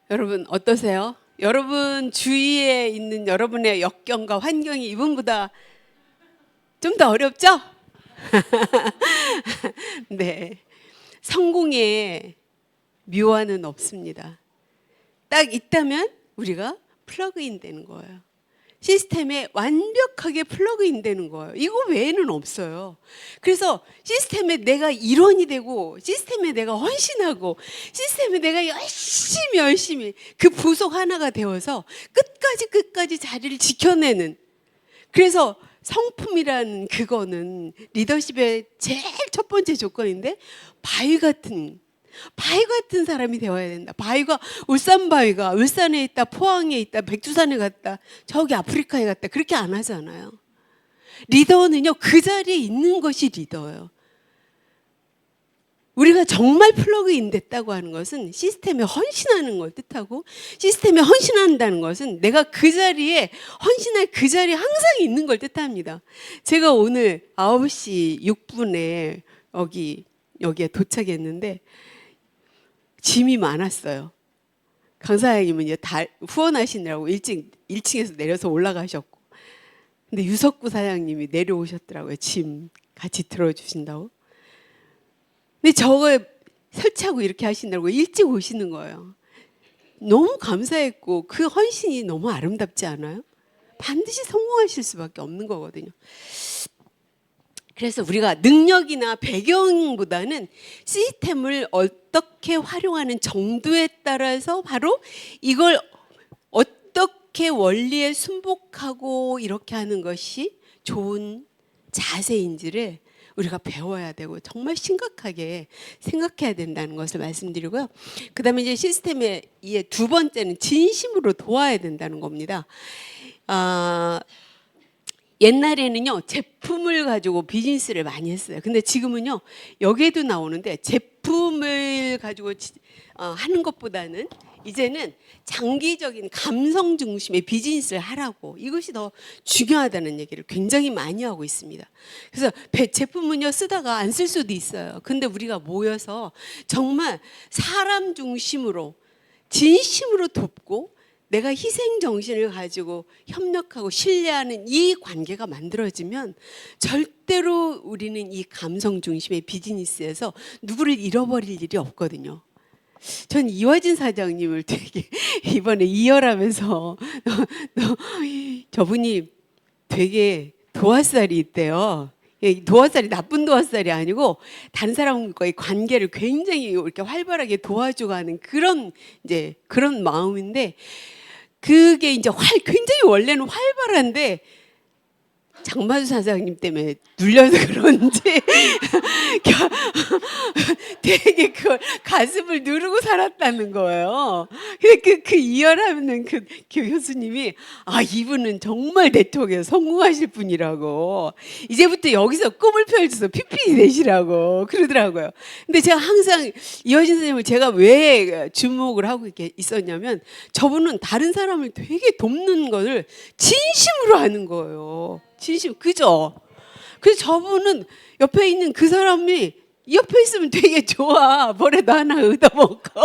여러분 어떠세요? 여러분 주위에 있는 여러분의 역경과 환경이 이분보다 좀 더 어렵죠? 네, 성공에 묘안은 없습니다. 딱 있다면 우리가 플러그인 되는 거예요. 시스템에 완벽하게 플러그인 되는 거예요. 이거 외에는 없어요. 그래서 시스템에 내가 일원이 되고 시스템에 내가 헌신하고 시스템에 내가 열심히 그 부속 하나가 되어서 끝까지 자리를 지켜내는, 그래서 성품이란 그거는 리더십의 제일 첫 번째 조건인데 바위 같은 사람이 되어야 된다. 바위가 울산 바위가 울산에 있다, 포항에 있다, 백두산에 갔다, 저기 아프리카에 갔다 그렇게 안 하잖아요. 리더는요 그 자리에 있는 것이 리더예요. 우리가 정말 플러그인 됐다고 하는 것은 시스템에 헌신하는 걸 뜻하고, 시스템에 헌신한다는 것은 내가 그 자리에 헌신할 그 자리에 항상 있는 걸 뜻합니다. 제가 오늘 9시 6분에 여기에 도착했는데 짐이 많았어요. 강사장님은 이제 후원하시느라고 일찍 1층에서 내려서 올라가셨고, 근데 유석구 사장님이 내려오셨더라고요. 짐 같이 들어주신다고. 근데 저거 설치하고 이렇게 하신다고 일찍 오시는 거예요. 너무 감사했고 그 헌신이 너무 아름답지 않아요? 반드시 성공하실 수밖에 없는 거거든요. 그래서 우리가 능력이나 배경보다는 시스템을 어떻게 활용하는 정도에 따라서 바로 이걸 어떻게 원리에 순복하고 이렇게 하는 것이 좋은 자세인지를 우리가 배워야 되고 정말 심각하게 생각해야 된다는 것을 말씀드리고요. 그 다음에 이제 시스템의 이해 두 번째는 진심으로 도와야 된다는 겁니다. 옛날에는요 제품을 가지고 비즈니스를 많이 했어요. 근데 지금은요 여기에도 나오는데 제품을 가지고 하는 것보다는 이제는 장기적인 감성 중심의 비즈니스를 하라고, 이것이 더 중요하다는 얘기를 굉장히 많이 하고 있습니다. 그래서 제품은요 쓰다가 안 쓸 수도 있어요. 근데 우리가 모여서 정말 사람 중심으로 진심으로 돕고 내가 희생 정신을 가지고 협력하고 신뢰하는 이 관계가 만들어지면 절대로 우리는 이 감성 중심의 비즈니스에서 누구를 잃어버릴 일이 없거든요. 전 이화진 사장님을 되게 이번에 이열하면서 저분이 되게 도화살이 있대요. 도화살이 나쁜 도화살이 아니고 다른 사람과의 관계를 굉장히 이렇게 활발하게 도와주고 하는 그런 마음인데, 그게 이제 굉장히 원래는 활발한데 장마수 사장님 때문에 눌려서 그런지 되게 그 가슴을 누르고 살았다는 거예요. 그 이열하는 그 교수님이 이분은 정말 네트워크에서 성공하실 분이라고, 이제부터 여기서 꿈을 펼쳐서 PPT 되시라고 그러더라고요. 근데 제가 항상 이화진 선생님을 제가 왜 주목을 하고 이렇게 있었냐면, 저분은 다른 사람을 되게 돕는 것을 진심으로 하는 거예요. 진심, 그죠? 그래서 저분은 옆에 있는 그 사람이 옆에 있으면 되게 좋아. 뭐라도 하나 얻어먹고.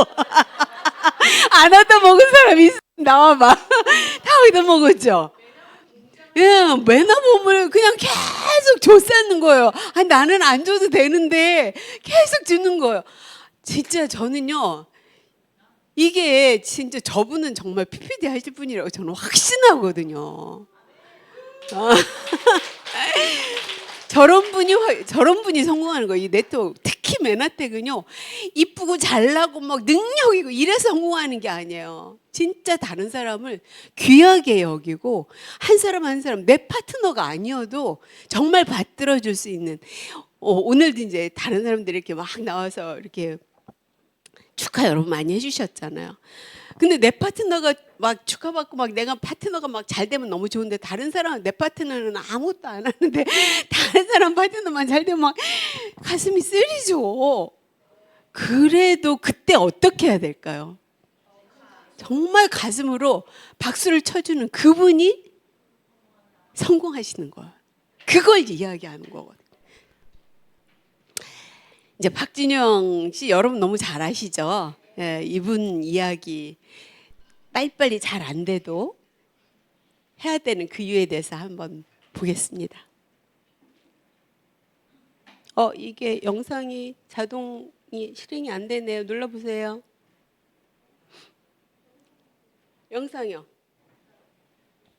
안 얻어먹은 사람이 있으면 나와봐. 다 얻어먹었죠? 예, 매나 보면 그냥 계속 줬었는 거예요. 나는 안 줘도 되는데 계속 주는 거예요. 진짜 저는요, 이게 진짜 저분은 정말 PPT 하실 분이라고 저는 확신하거든요. 저런 분이 성공하는 거예요. 이 네트워크, 특히 맨하텍은요, 이쁘고 잘나고 막 능력이고 이래서 성공하는 게 아니에요. 진짜 다른 사람을 귀하게 여기고, 한 사람 한 사람 내 파트너가 아니어도 정말 받들어 줄 수 있는. 오늘도 이제 다른 사람들이 이렇게 막 나와서 이렇게 축하 여러분 많이 해주셨잖아요. 근데 내 파트너가 막 축하받고 막 내가 파트너가 막 잘 되면 너무 좋은데, 다른 사람은, 내 파트너는 아무것도 안 하는데 다른 사람 파트너만 잘 되면 막 가슴이 쓰리죠. 그래도 그때 어떻게 해야 될까요? 정말 가슴으로 박수를 쳐주는 그분이 성공하시는 거예요. 그걸 이야기하는 거거든요. 이제 박진영 씨 여러분 너무 잘 아시죠? 예, 이분 이야기 빨리빨리 잘 안 돼도 해야 되는 그 이유에 대해서 한번 보겠습니다. 이게 영상이 자동이 실행이 안 되네요. 눌러보세요. 영상이요.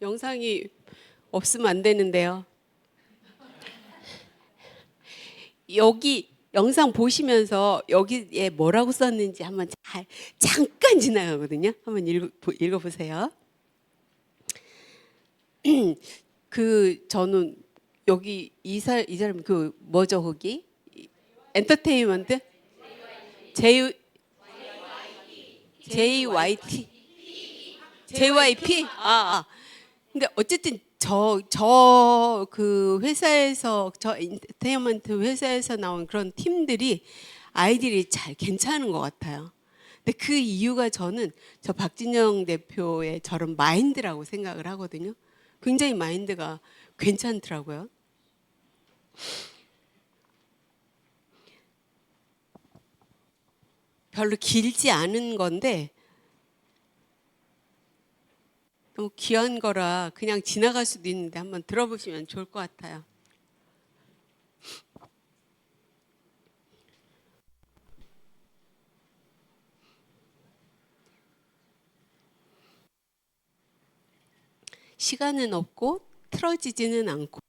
영상이 없으면 안 되는데요. 여기 영상 보시면서 여기에 뭐라고 썼는지 한번 잠깐 지나가거든요. 한번 읽어보세요. 저는 여기 이 사람 그 뭐죠 거기 엔터테인먼트 JYP. 근데 어쨌든 저 그 회사에서, 저 엔터테인먼트 회사에서 나온 그런 팀들이 아이들이 잘 괜찮은 것 같아요. 근데 그 이유가 저는 저 박진영 대표의 저런 마인드라고 생각을 하거든요. 굉장히 마인드가 괜찮더라고요. 별로 길지 않은 건데 너무 귀한 거라 그냥 지나갈 수도 있는데 한번 들어보시면 좋을 것 같아요. 시간은 없고 틀어지지는 않고.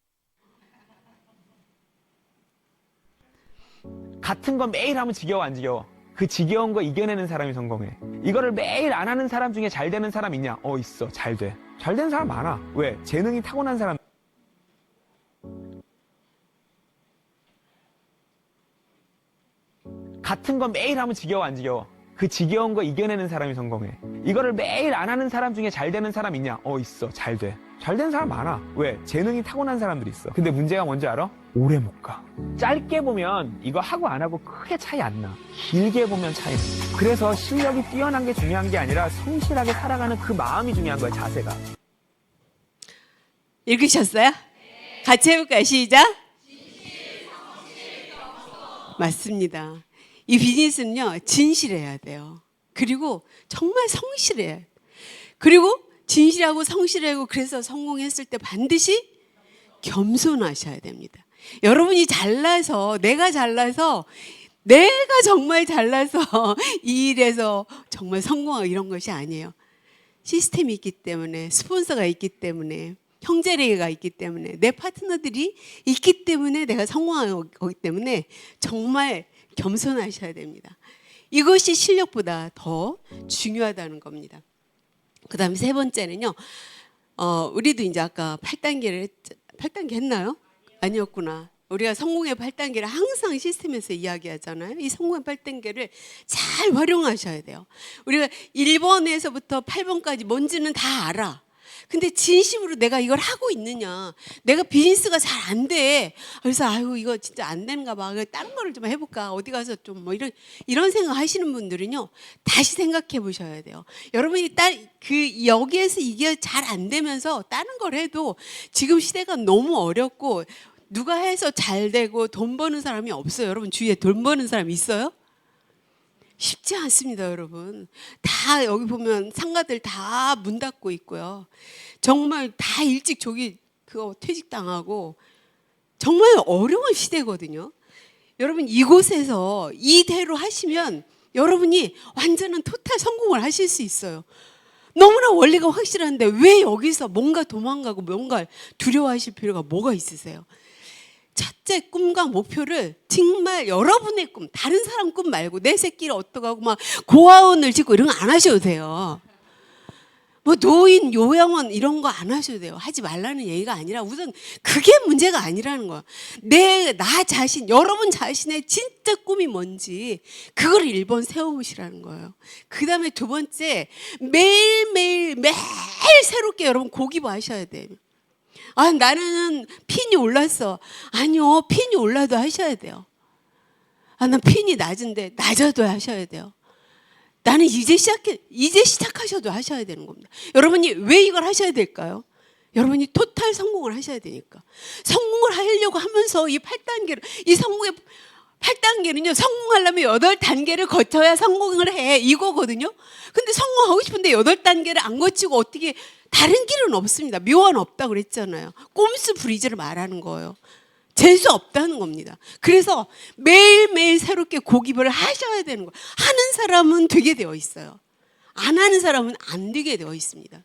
같은 거 매일 하면 지겨워 안 지겨워? 그 지겨운 거 이겨내는 사람이 성공해. 이거를 매일 안 하는 사람 중에 잘 되는 사람 있냐? 있어. 잘 돼. 잘 되는 사람 많아. 왜? 재능이 타고난 사람. 같은 거 매일 하면 지겨워 안 지겨워? 그 지겨운 거 이겨내는 사람이 성공해. 이거를 매일 안 하는 사람 중에 잘 되는 사람 있냐? 있어. 잘 돼. 잘 되는 사람 많아. 왜? 재능이 타고난 사람들이 있어. 근데 문제가 뭔지 알아? 오래 못 가. 짧게 보면 이거 하고 안 하고 크게 차이 안 나. 길게 보면 차이 나. 그래서 실력이 뛰어난 게 중요한 게 아니라 성실하게 살아가는 그 마음이 중요한 거야, 자세가. 읽으셨어요? 같이 해볼까요? 시작. 맞습니다. 이 비즈니스는요, 진실해야 돼요. 그리고 정말 성실해야 돼요. 그리고 진실하고 성실하고 그래서 성공했을 때 반드시 겸손하셔야 됩니다. 여러분이 잘나서 내가 정말 잘나서 이 일에서 정말 성공하고 이런 것이 아니에요. 시스템이 있기 때문에, 스폰서가 있기 때문에, 형제례가 있기 때문에, 내 파트너들이 있기 때문에 내가 성공하는 거기 때문에 정말 겸손하셔야 됩니다. 이것이 실력보다 더 중요하다는 겁니다. 그 다음에 세 번째는요, 우리도 이제 아까 8단계 했나요? 아니었구나. 우리가 성공의 8단계를 항상 시스템에서 이야기하잖아요. 이 성공의 8단계를 잘 활용하셔야 돼요. 우리가 1번에서부터 8번까지 뭔지는 다 알아. 근데 진심으로 내가 이걸 하고 있느냐. 내가 비즈니스가 잘 안 돼. 그래서 아유 이거 진짜 안 되는가 봐. 다른 거를 좀 해볼까. 어디 가서 좀 뭐 이런 생각 하시는 분들은요. 다시 생각해 보셔야 돼요. 여러분이 여기에서 이게 잘 안 되면서 다른 걸 해도 지금 시대가 너무 어렵고 누가 해서 잘 되고 돈 버는 사람이 없어요. 여러분 주위에 돈 버는 사람 있어요? 쉽지 않습니다, 여러분. 다 여기 보면 상가들 다 문 닫고 있고요. 정말 다 일찍 퇴직당하고 정말 어려운 시대거든요. 여러분 이곳에서 이대로 하시면 여러분이 완전한 토탈 성공을 하실 수 있어요. 너무나 원리가 확실한데 왜 여기서 뭔가 도망가고 뭔가 두려워하실 필요가 뭐가 있으세요? 첫째 꿈과 목표를 정말 여러분의 꿈, 다른 사람 꿈 말고 내 새끼를 어떡하고 막 고아원을 짓고 이런 거 안 하셔도 돼요. 뭐 노인 요양원 이런 거 안 하셔도 돼요. 하지 말라는 얘기가 아니라 우선 그게 문제가 아니라는 거야. 나 자신, 여러분 자신의 진짜 꿈이 뭔지 그걸 1번 세워보시라는 거예요. 그 다음에 두 번째, 매일 새롭게 여러분 고기부 하셔야 돼요. 아, 나는 핀이 올랐어. 아니요, 핀이 올라도 하셔야 돼요. 아, 난 핀이 낮은데 낮아도 하셔야 돼요. 나는 이제 시작하셔도 하셔야 되는 겁니다. 여러분이 왜 이걸 하셔야 될까요? 여러분이 토탈 성공을 하셔야 되니까. 성공을 하려고 하면서 이 8단계를, 이 성공의 8단계는요, 성공하려면 8단계를 거쳐야 성공을 해. 이거거든요. 근데 성공하고 싶은데 8단계를 안 거치고 어떻게 다른 길은 없습니다. 묘안 없다고 그랬잖아요. 꼼수 부리지를 말하는 거예요. 재수 없다는 겁니다. 그래서 매일매일 새롭게 고집을 하셔야 되는 거예요. 하는 사람은 되게 되어 있어요. 안 하는 사람은 안 되게 되어 있습니다.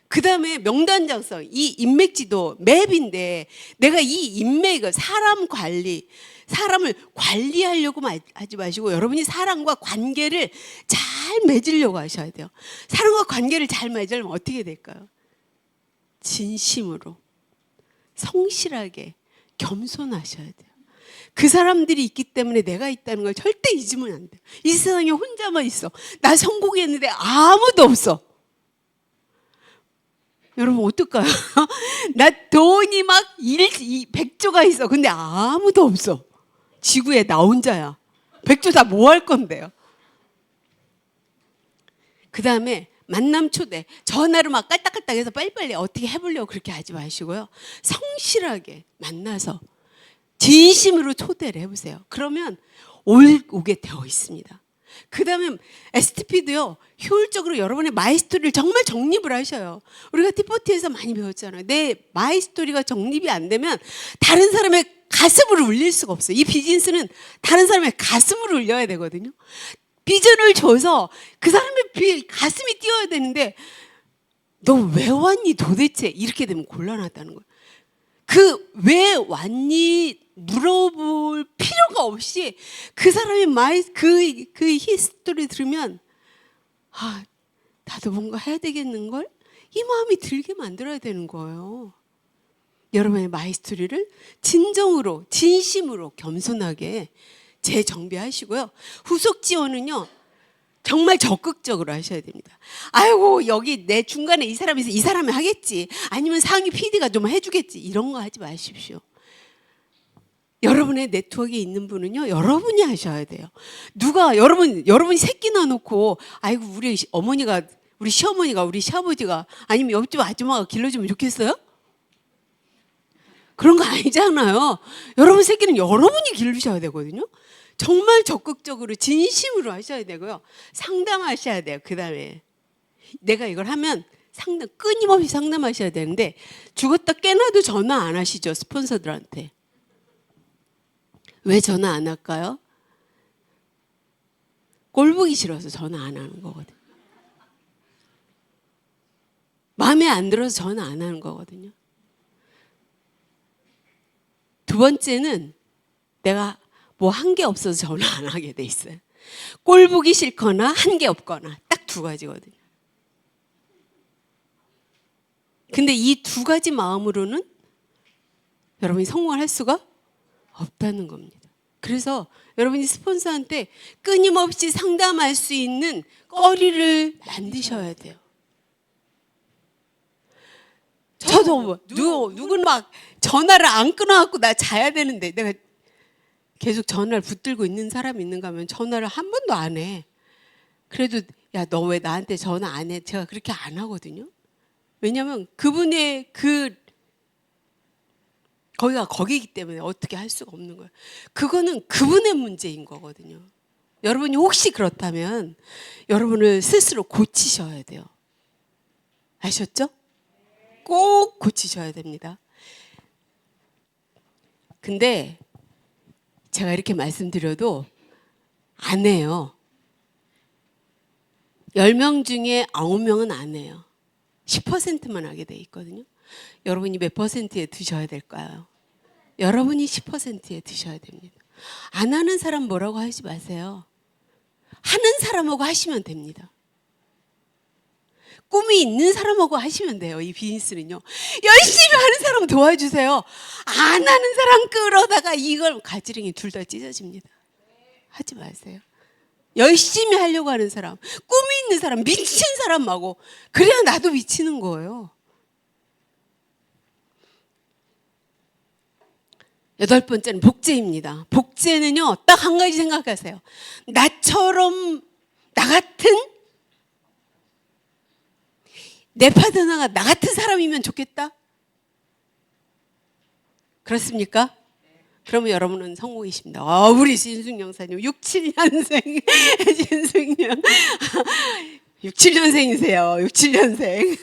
그 다음에 명단 작성, 이 인맥 지도 맵인데 내가 이 인맥을 사람을 관리하려고 하지 마시고 여러분이 사람과 관계를 잘 맺으려고 하셔야 돼요. 사람과 관계를 잘 맺으려면 어떻게 될까요? 진심으로, 성실하게, 겸손하셔야 돼요. 그 사람들이 있기 때문에 내가 있다는 걸 절대 잊으면 안 돼요. 이 세상에 혼자만 있어. 나 성공했는데 아무도 없어. 여러분 어떨까요? 나 돈이 막 100조가 있어. 근데 아무도 없어. 지구에 나 혼자야. 100조 다 뭐 할 건데요? 그 다음에 만남 초대. 전화로 막 깔딱깔딱해서 빨리빨리 어떻게 해보려고 그렇게 하지 마시고요. 성실하게 만나서 진심으로 초대를 해보세요. 그러면 오게 되어 있습니다. 그 다음에 STP도요, 효율적으로 여러분의 마이스토리를 정말 정립을 하셔요. 우리가 T40에서 많이 배웠잖아요. 내 마이스토리가 정립이 안 되면 다른 사람의 가슴을 울릴 수가 없어요. 이 비즈니스는 다른 사람의 가슴을 울려야 되거든요. 비전을 줘서 그 사람의 가슴이 뛰어야 되는데 너 왜 왔니 도대체? 이렇게 되면 곤란하다는 거예요. 그 왜 왔니 물어볼 필요가 없이 그 사람의 그 히스토리 들으면 아, 나도 뭔가 해야 되겠는걸? 이 마음이 들게 만들어야 되는 거예요. 여러분의 마이스토리를 진정으로, 진심으로, 겸손하게 재정비하시고요. 후속 지원은요, 정말 적극적으로 하셔야 됩니다. 아이고, 여기 내 중간에 이 사람이 있어. 이 사람이 하겠지. 아니면 상위 PD가 좀 해주겠지. 이런 거 하지 마십시오. 여러분의 네트워크에 있는 분은요, 여러분이 하셔야 돼요. 여러분이 새끼 낳아놓고, 아이고, 우리 어머니가, 우리 시어머니가, 우리 시아버지가, 아니면 옆집 아줌마가 길러주면 좋겠어요? 그런 거 아니잖아요. 여러분 새끼는 여러분이 기르셔야 되거든요. 정말 적극적으로 진심으로 하셔야 되고요. 상담하셔야 돼요. 그 다음에 내가 이걸 하면 끊임없이 상담하셔야 되는데 죽었다 깨나도 전화 안 하시죠, 스폰서들한테. 왜 전화 안 할까요? 꼴 보기 싫어서 전화 안 하는 거거든요. 마음에 안 들어서 전화 안 하는 거거든요. 두 번째는 내가 뭐 한 게 없어서 전화 안 하게 돼 있어요. 꼴 보기 싫거나 한 게 없거나 딱 두 가지거든요. 근데 이 두 가지 마음으로는 여러분이 성공할 수가 없다는 겁니다. 그래서 여러분이 스폰서한테 끊임없이 상담할 수 있는 거리를 만드셔야 돼요. 저도 누군 막 전화를 안 끊어갖고 나 자야 되는데 내가 계속 전화를 붙들고 있는 사람이 있는가 하면 전화를 한 번도 안 해. 그래도 야, 너 왜 나한테 전화 안 해? 제가 그렇게 안 하거든요. 왜냐하면 그분의 거기가 거기이기 때문에 어떻게 할 수가 없는 거예요. 그거는 그분의 문제인 거거든요. 여러분이 혹시 그렇다면 여러분을 스스로 고치셔야 돼요. 아셨죠? 꼭 고치셔야 됩니다. 근데 제가 이렇게 말씀드려도 안 해요. 10명 중에 9명은 안 해요. 10%만 하게 돼 있거든요. 여러분이 몇 퍼센트에 드셔야 될까요? 여러분이 10%에 드셔야 됩니다. 안 하는 사람 뭐라고 하지 마세요. 하는 사람하고 하시면 됩니다. 꿈이 있는 사람하고 하시면 돼요. 이 비즈니스는요. 열심히 하는 사람 도와주세요. 안 하는 사람 끌어다가 이걸 가지런히 둘 다 찢어집니다. 하지 마세요. 열심히 하려고 하는 사람, 꿈이 있는 사람, 미친 사람하고 그래야 나도 미치는 거예요. 8번째는 복제입니다. 복제는요, 딱 한 가지 생각하세요. 나처럼, 나 같은, 내 파트너가 나 같은 사람이면 좋겠다? 그렇습니까? 그러면 여러분은 성공이십니다. 우리 진숙 영사님 6, 7년생 진숙영 6, 7년생이세요. 6, 7년생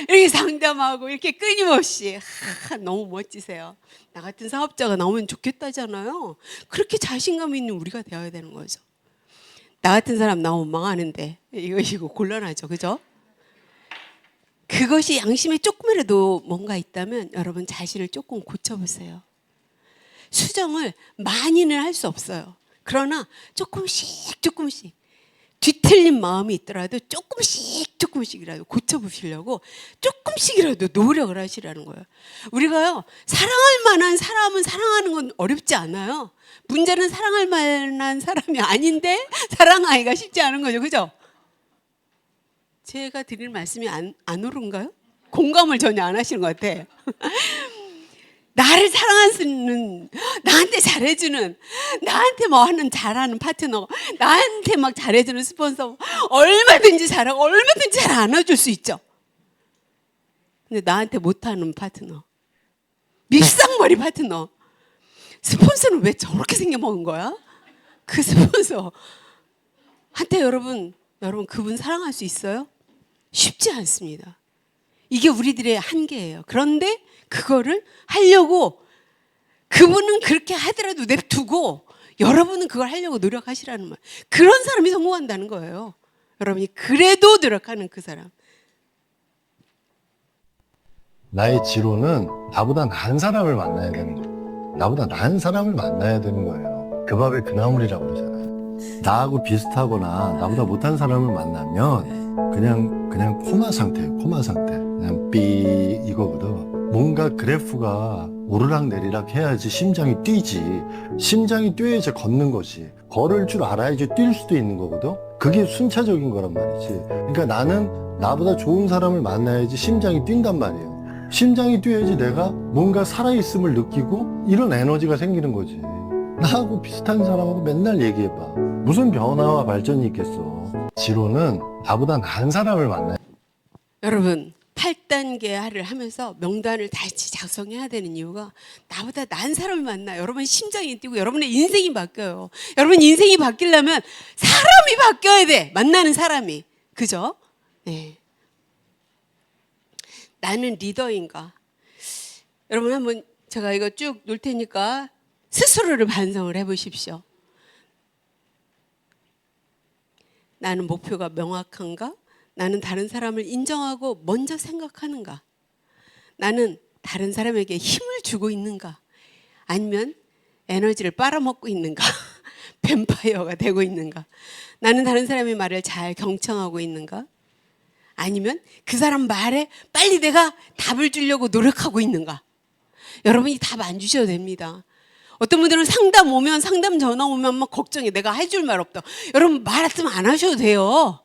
이렇게 상담하고 이렇게 끊임없이 너무 멋지세요. 나 같은 사업자가 나오면 좋겠다잖아요. 그렇게 자신감 있는 우리가 되어야 되는 거죠. 나 같은 사람 나오면 망하는데 이거 곤란하죠, 그죠? 그것이 양심에 조금이라도 뭔가 있다면 여러분 자신을 조금 고쳐보세요. 수정을 많이는 할 수 없어요. 그러나 조금씩 뒤틀린 마음이 있더라도 조금씩이라도 고쳐보시려고 조금씩이라도 노력을 하시라는 거예요. 우리가요, 사랑할 만한 사람은 사랑하는 건 어렵지 않아요. 문제는 사랑할 만한 사람이 아닌데 사랑하기가 쉽지 않은 거죠, 그죠? 제가 드리는 말씀이 안 옳은가요? 공감을 전혀 안 하시는 것 같아요. 나를 사랑하는, 나한테 잘해주는, 나한테 뭐 하는 잘하는 파트너, 나한테 막 잘해주는 스폰서 얼마든지 잘하고 얼마든지 잘 안아줄 수 있죠. 근데 나한테 못하는 파트너, 밉상머리 파트너, 스폰서는 왜 저렇게 생겨먹은 거야? 그 스폰서 한테 여러분 그분 사랑할 수 있어요? 쉽지 않습니다. 이게 우리들의 한계예요. 그런데 그거를 하려고 그분은 그렇게 하더라도 냅두고 여러분은 그걸 하려고 노력하시라는 말. 그런 사람이 성공한다는 거예요. 여러분이 그래도 노력하는 그 사람. 나의 지로는 나보다 나은 사람을 만나야 되는 거예요. 나보다 나은 사람을 만나야 되는 거예요. 그 밥에 그 나물이라고 그러잖아요. 나하고 비슷하거나 나보다 못한 사람을 만나면 그냥 코마 상태예요. 코마 상태. 그냥 삐 이거거든. 뭔가 그래프가 오르락내리락 해야지 심장이 뛰지. 심장이 뛰어야지 걷는 거지. 걸을 줄 알아야지 뛸 수도 있는 거거든. 그게 순차적인 거란 말이지. 그러니까 나는 나보다 좋은 사람을 만나야지 심장이 뛴단 말이에요. 심장이 뛰어야지 내가 뭔가 살아있음을 느끼고 이런 에너지가 생기는 거지. 나하고 비슷한 사람하고 맨날 얘기해봐. 무슨 변화와 발전이 있겠어. 지로는 나보다 나은 사람을 만나요. 여러분, 8단계를 하면서 명단을 다시 작성해야 되는 이유가 나보다 나은 사람을 만나 여러분 심장이 뛰고 여러분의 인생이 바뀌어요. 여러분 인생이 바뀌려면 사람이 바뀌어야 돼. 만나는 사람이. 그죠? 네. 나는 리더인가? 여러분 한번 제가 이거 쭉 놓을 테니까 스스로를 반성을 해보십시오. 나는 목표가 명확한가? 나는 다른 사람을 인정하고 먼저 생각하는가? 나는 다른 사람에게 힘을 주고 있는가? 아니면 에너지를 빨아먹고 있는가? 뱀파이어가 되고 있는가? 나는 다른 사람의 말을 잘 경청하고 있는가? 아니면 그 사람 말에 빨리 내가 답을 주려고 노력하고 있는가? 여러분이 답 안 주셔도 됩니다. 어떤 분들은 상담 오면 상담 전화 오면 막 걱정해. 내가 해줄 말 없다. 여러분 말씀 안 하셔도 돼요.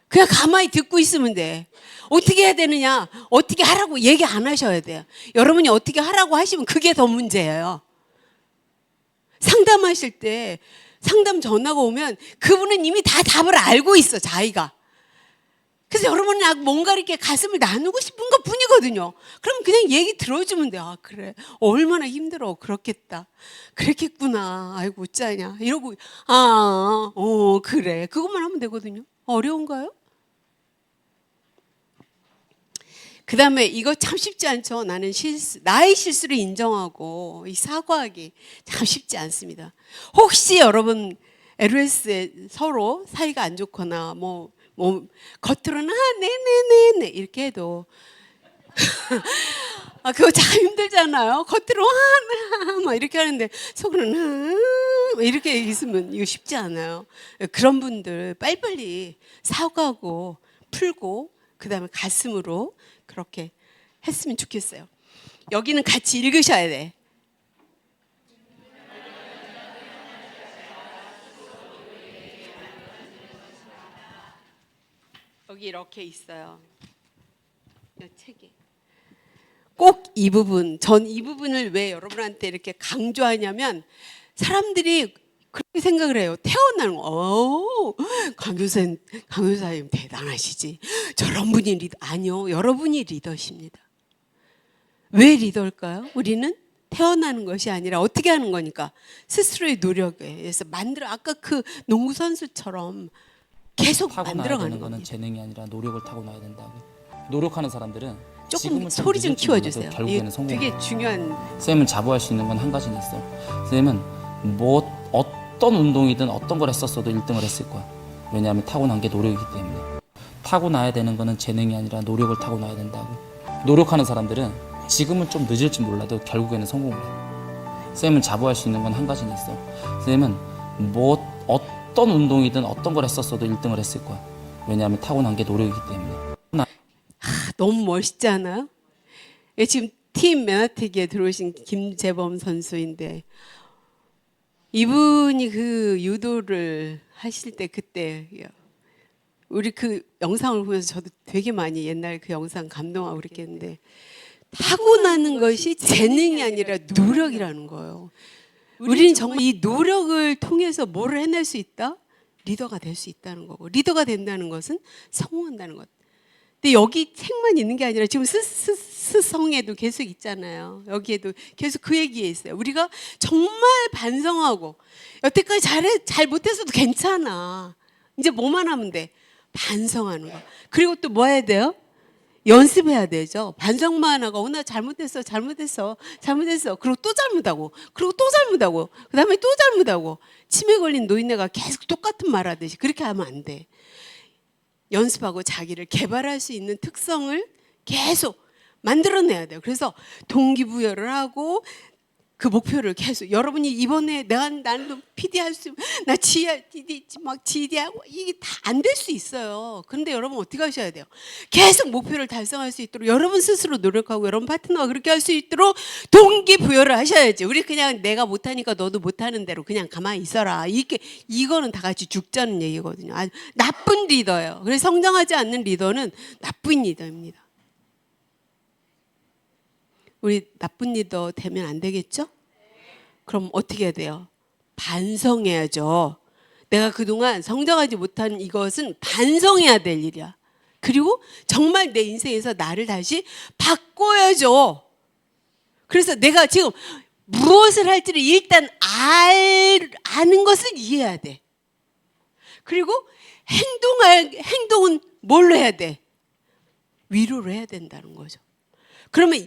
그냥 가만히 듣고 있으면 돼. 어떻게 해야 되느냐? 어떻게 하라고 얘기 안 하셔야 돼요. 여러분이 어떻게 하라고 하시면 그게 더 문제예요. 상담하실 때 상담 전화가 오면 그분은 이미 다 답을 알고 있어, 자기가. 그래서 여러분은 뭔가 이렇게 가슴을 나누고 싶은 것 뿐이거든요. 그럼 그냥 얘기 들어주면 돼. 아, 그래. 얼마나 힘들어. 그렇겠다. 그랬겠구나. 아이고, 어쩌냐. 이러고, 그래. 그것만 하면 되거든요. 어려운가요? 그 다음에 이거 참 쉽지 않죠. 나는 나의 실수를 인정하고 사과하기 참 쉽지 않습니다. 혹시 여러분 LOS에 서로 사이가 안 좋거나 뭐 겉으로는 네네네네 이렇게 해도 그거 참 힘들잖아요. 겉으로 막 이렇게 하는데 속으로는 이렇게 있으면 이거 쉽지 않아요. 그런 분들 빨리빨리 사과하고 풀고 그 다음에 가슴으로 그렇게 했으면 좋겠어요. 여기는 같이 읽으셔야 돼. 여기 이렇게 있어요. 이 책에. 꼭 이 부분, 전 이 부분을 왜 여러분한테 이렇게 강조하냐면 사람들이 그렇게 생각을 해요. 태어나는 거. 강 교사님 대단하시지. 저런 분이 리더. 아니요. 여러분이 리더십니다. 왜 리더일까요? 우리는 태어나는 것이 아니라 어떻게 하는 거니까 스스로의 노력에 의해서 아까 그 농구 선수처럼 계속 타고나야 만들어가는 되는 거는 겁니다. 재능이 아니라 노력을 타고나야 된다고. 노력하는 사람들은 조금 지금은 소리 좀 늦을지 키워주세요. 몰라도 결국에는 이게 성공. 되게 중요한. 쌤을 자부할 수 있는 건 한 가지는 있어. 쌤은 어떤 운동이든 어떤 걸 했었어도 1등을 했을 거야. 왜냐하면 타고난 게 노력이기 때문에. 타고나야 되는 거는 재능이 아니라 노력을 타고나야 된다고. 노력하는 사람들은 지금은 좀 늦을지 몰라도 결국에는 성공을 해. 쌤을 자부할 수 있는 건 한 가지는 있어. 쌤은 어떤 운동이든 어떤 걸 했었어도 1등을 했을 거야. 왜냐하면 타고난 게 노력이기 때문에. 너무 멋있지 않아요? 지금 팀 맨하테기에 들어오신 김재범 선수인데 이분이 그 유도를 하실 때 그때 우리 그 영상을 보면서 저도 되게 많이 옛날 그 영상 감동하고 그랬겠는데 타고나는 것이 재능이 아니라 노력이라는 거예요. 우리는 정말 이 노력을 통해서 뭐를 해낼 수 있다? 리더가 될 수 있다는 거고 리더가 된다는 것은 성공한다는 것. 근데 여기 책만 있는 게 아니라 지금 스성에도 계속 있잖아요. 여기에도 계속 그 얘기에 있어요. 우리가 정말 반성하고 여태까지 잘 못했어도 괜찮아. 이제 뭐만 하면 돼? 반성하는 거. 그리고 또 뭐 해야 돼요? 연습해야 되죠. 반성만 하고 나 잘못했어. 그리고 또 잘못하고 그 다음에 또 잘못하고 치매 걸린 노인네가 계속 똑같은 말 하듯이 그렇게 하면 안 돼. 연습하고 자기를 개발할 수 있는 특성을 계속 만들어내야 돼요. 그래서 동기부여를 하고 그 목표를 계속 여러분이 이번에 나는 PD 할 수, 나 GD하고 이게 다 안 될 수 있어요. 그런데 여러분 어떻게 하셔야 돼요? 계속 목표를 달성할 수 있도록 여러분 스스로 노력하고 여러분 파트너가 그렇게 할 수 있도록 동기부여를 하셔야지. 우리 그냥 내가 못하니까 너도 못하는 대로 그냥 가만히 있어라. 이거는 다 같이 죽자는 얘기거든요. 아주 나쁜 리더예요. 그래서 성장하지 않는 리더는 나쁜 리더입니다. 우리 나쁜 리더 되면 안 되겠죠? 그럼 어떻게 해야 돼요? 반성해야죠. 내가 그동안 성장하지 못한 이것은 반성해야 될 일이야. 그리고 정말 내 인생에서 나를 다시 바꿔야죠. 그래서 내가 지금 무엇을 할지를 일단 아는 것을 이해해야 돼. 그리고 행동은 뭘로 해야 돼? 위로로 해야 된다는 거죠. 그러면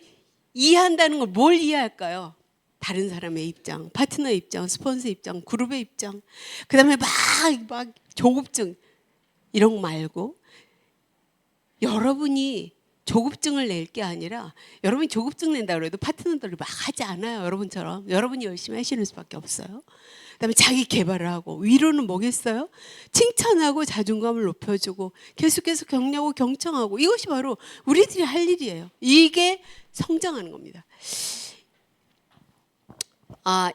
이해한다는 걸 뭘 이해할까요? 다른 사람의 입장, 파트너의 입장, 스폰서 입장, 그룹의 입장, 그 다음에 막 조급증 이런 거 말고 여러분이 조급증을 낼 게 아니라 여러분이 조급증 낸다고 해도 파트너들이 막 하지 않아요. 여러분처럼. 여러분이 열심히 하시는 수밖에 없어요. 그다음에 자기 개발을 하고 위로는 뭐겠어요? 칭찬하고 자존감을 높여주고 계속해서 격려하고 경청하고 이것이 바로 우리들이 할 일이에요. 이게 성장하는 겁니다.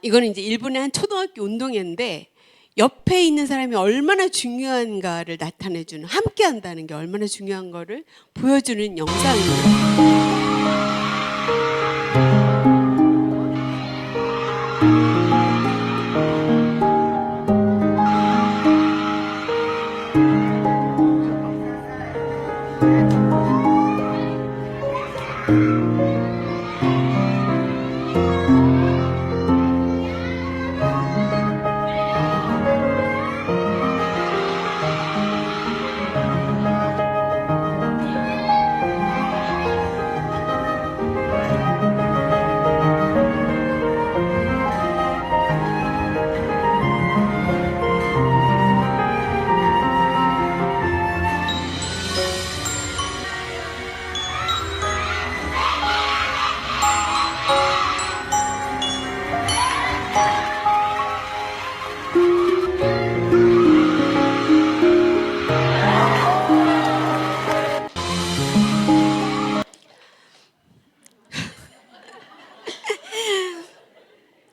이거는 이제 일본의 한 초등학교 운동회인데 옆에 있는 사람이 얼마나 중요한가를 나타내주는 함께 한다는 게 얼마나 중요한 거를 보여주는 영상입니다.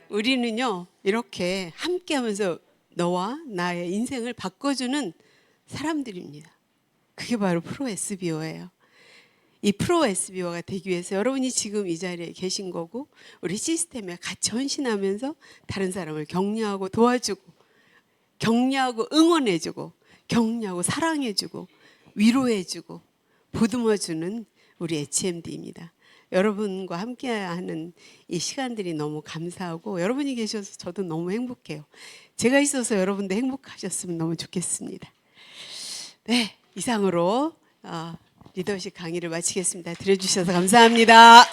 우리는요 이렇게 함께하면서 너와 나의 인생을 바꿔주는 사람들입니다. 그게 바로 프로 SBO예요. 이 프로 SBO가 되기 위해서 여러분이 지금 이 자리에 계신 거고 우리 시스템에 같이 헌신하면서 다른 사람을 격려하고 도와주고 격려하고 응원해주고 격려하고 사랑해주고 위로해주고 보듬어주는 우리 HMD입니다. 여러분과 함께하는 이 시간들이 너무 감사하고 여러분이 계셔서 저도 너무 행복해요. 제가 있어서 여러분도 행복하셨으면 너무 좋겠습니다. 네, 이상으로 리더십 강의를 마치겠습니다. 들어주셔서 감사합니다.